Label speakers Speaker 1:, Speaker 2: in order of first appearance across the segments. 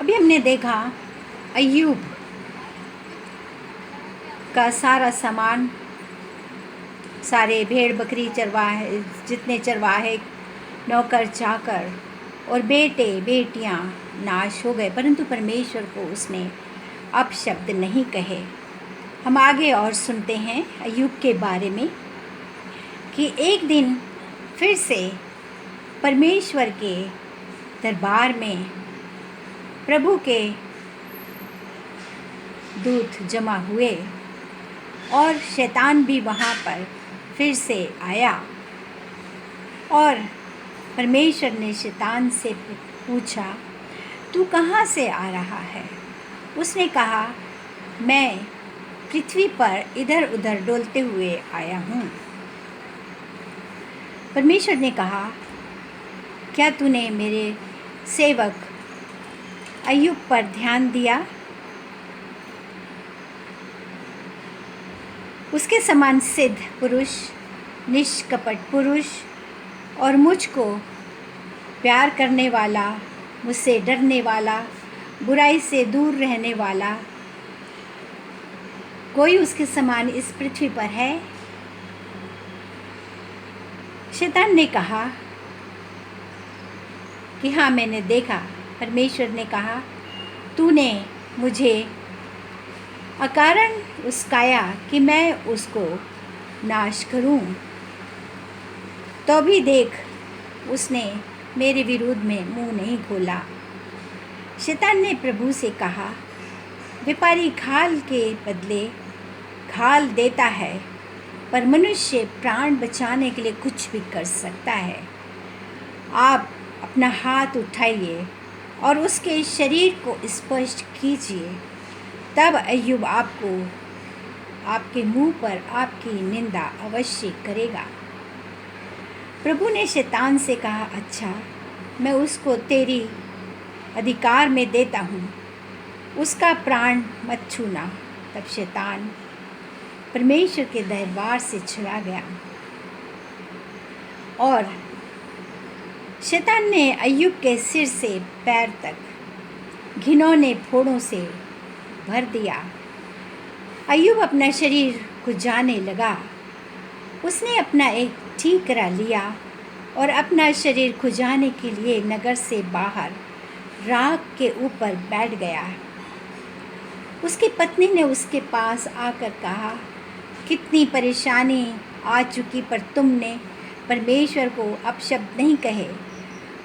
Speaker 1: अभी हमने देखा अय्यूब का सारा सामान, सारे भेड़ बकरी चरवाहे, जितने चरवाहे, नौकर चाकर और बेटे बेटियां नाश हो गए, परंतु परमेश्वर को उसने अपशब्द नहीं कहे। हम आगे और सुनते हैं अय्यूब के बारे में कि एक दिन फिर से परमेश्वर के दरबार में प्रभु के दूत जमा हुए और शैतान भी वहाँ पर फिर से आया और परमेश्वर ने शैतान से पूछा, तू कहाँ से आ रहा है? उसने कहा, मैं पृथ्वी पर इधर उधर डोलते हुए आया हूँ। परमेश्वर ने कहा, क्या तूने मेरे सेवक अय्यूब पर ध्यान दिया? उसके समान सिद्ध पुरुष, निष्कपट पुरुष और मुझको प्यार करने वाला, मुझसे डरने वाला, बुराई से दूर रहने वाला कोई उसके समान इस पृथ्वी पर है? शैतान ने कहा कि हाँ, मैंने देखा। परमेश्वर ने कहा, तूने मुझे अकारण उस्काया कि मैं उसको नाश करूं, तो भी देख, उसने मेरे विरुद्ध में मुंह नहीं खोला। शैतान ने प्रभु से कहा, व्यापारी खाल के बदले खाल देता है, पर मनुष्य प्राण बचाने के लिए कुछ भी कर सकता है। आप अपना हाथ उठाइए और उसके शरीर को स्पर्श कीजिए, तब अय्यूब आपको आपके मुंह पर आपकी निंदा अवश्य करेगा। प्रभु ने शैतान से कहा, अच्छा, मैं उसको तेरी अधिकार में देता हूँ, उसका प्राण मत छूना। तब शैतान परमेश्वर के दरबार से चला गया और शैतान ने अय्यूब के सिर से पैर तक घिनौने फोड़ों से भर दिया। अय्यूब अपना शरीर खुजाने लगा। उसने अपना एक ठीकरा लिया और अपना शरीर खुजाने के लिए नगर से बाहर राख के ऊपर बैठ गया। उसकी पत्नी ने उसके पास आकर कहा, कितनी परेशानी आ चुकी, पर तुमने परमेश्वर को अपशब्द नहीं कहे।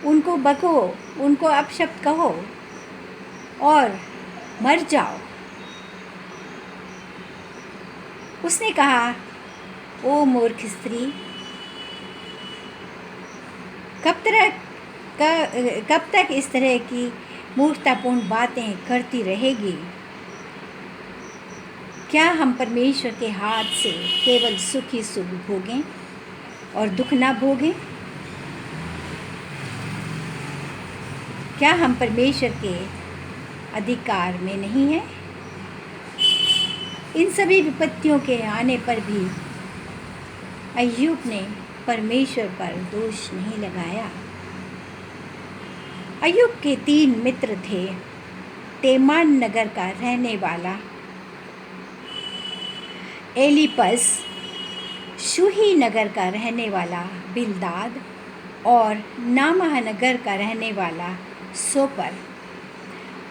Speaker 1: उनको बको, उनको अपशब्द कहो और मर जाओ। उसने कहा, ओ मूर्ख स्त्री, कब तक इस तरह की मूर्खतापूर्ण बातें करती रहेगी? क्या हम परमेश्वर के हाथ से केवल सुख ही सुख भोगें और दुख ना भोगें? क्या हम परमेश्वर के अधिकार में नहीं हैं? इन सभी विपत्तियों के आने पर भी अय्यूब ने परमेश्वर पर दोष नहीं लगाया। अय्यूब के 3 मित्र थे। तेमान नगर का रहने वाला एलीपस, शूही नगर का रहने वाला बिलदाद और नामाह नगर का रहने वाला सोपर।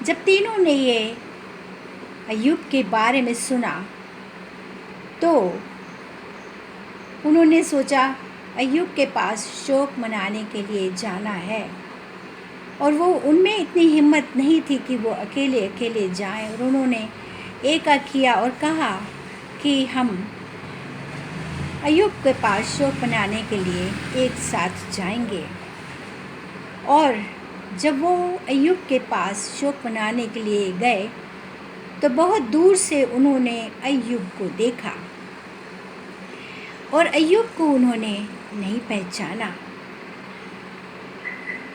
Speaker 1: जब तीनों ने ये अय्यूब के बारे में सुना तो उन्होंने सोचा, अय्यूब के पास शोक मनाने के लिए जाना है, और वो उनमें इतनी हिम्मत नहीं थी कि वो अकेले अकेले जाएं, और उन्होंने एका किया और कहा कि हम अय्यूब के पास शोक मनाने के लिए एक साथ जाएंगे। और जब वो अय्यूब के पास शोक मनाने के लिए गए तो बहुत दूर से उन्होंने अय्यूब को देखा और अय्यूब को उन्होंने नहीं पहचाना।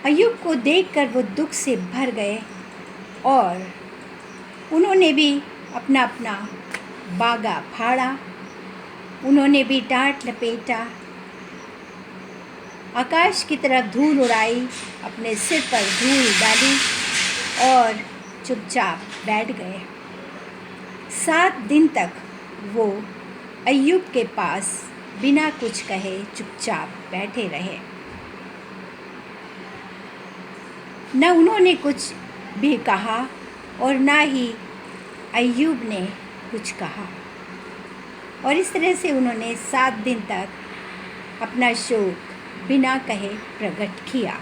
Speaker 1: अय्यूब को देखकर वो दुख से भर गए और उन्होंने भी अपना अपना बागा फाड़ा, उन्होंने भी टाट लपेटा, आकाश की तरफ धूल उड़ाई, अपने सिर पर धूल डाली और चुपचाप बैठ गए। 7 दिन तक वो अय्यूब के पास बिना कुछ कहे चुपचाप बैठे रहे। न उन्होंने कुछ भी कहा और ना ही अय्यूब ने कुछ कहा, और इस तरह से उन्होंने 7 दिन तक अपना शोक बिना कहे प्रकट किया।